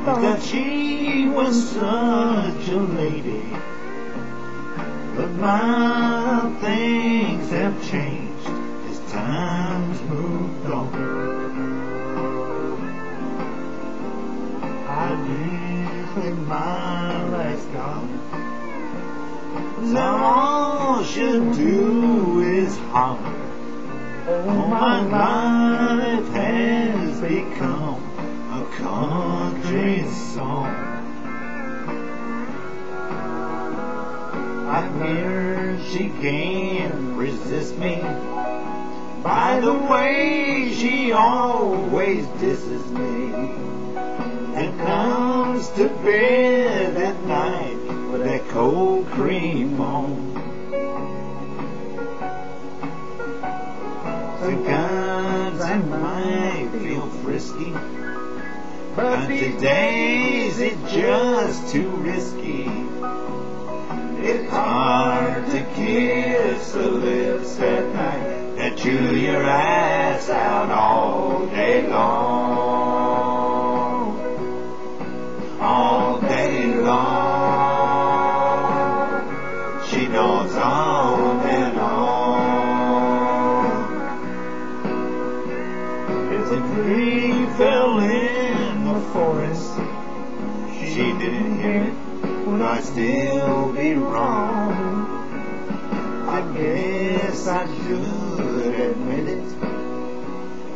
that she was such a lady. But my things have changed as time's moved on. I live with my last God. Now all she'll do is holler. Oh, my life has become a country song. I hear she can't resist me by the way she always disses me, and comes to bed at night with that cold cream on. Sometimes I might feel frisky, but these days it's just too risky. It's hard to kiss the lips at night that chew your ass out all day long. All day long. She knows on and on. As a tree fell in the forest, she didn't hear it. Would I still be wrong? I guess I should admit it.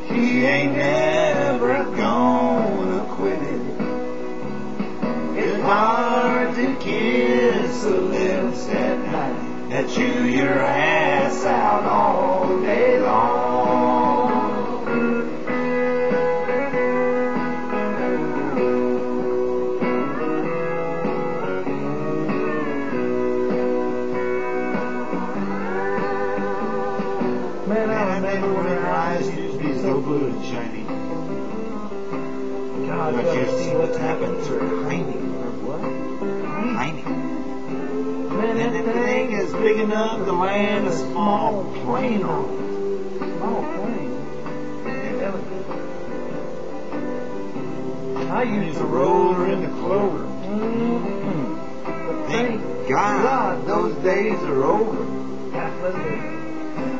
She ain't never gonna quit it. It's hard to kiss the lips at night that chew your ass out all day long. Man, I remember when her eyes used to be so blue and shiny. God, but you see what's happened to her hiney. What? Hiney. Man, that thing is big enough to land a small plane on. Small plane? I used to roll her in the clover. Thank God those days are over.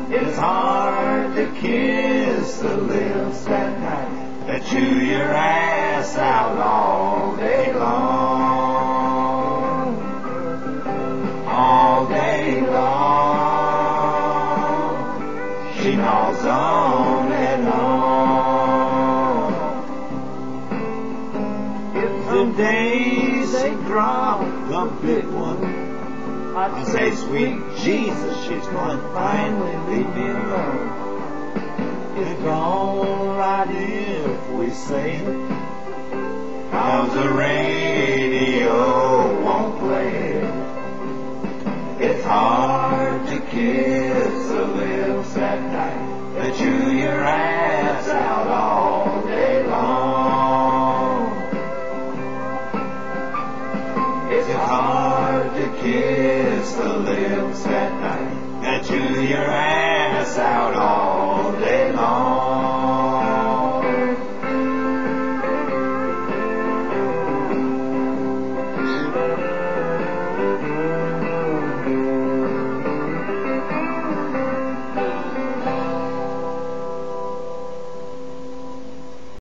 It's hard to kiss the lips at night that chew your ass out all day long. All day long. She gnaws on and on. If the days they drop the big one, I'd say, sweet Jesus, she's gonna finally leave me alone. It's gone right if we say it, 'cause the radio won't play it. It's hard to kiss the lips at night that chew your ass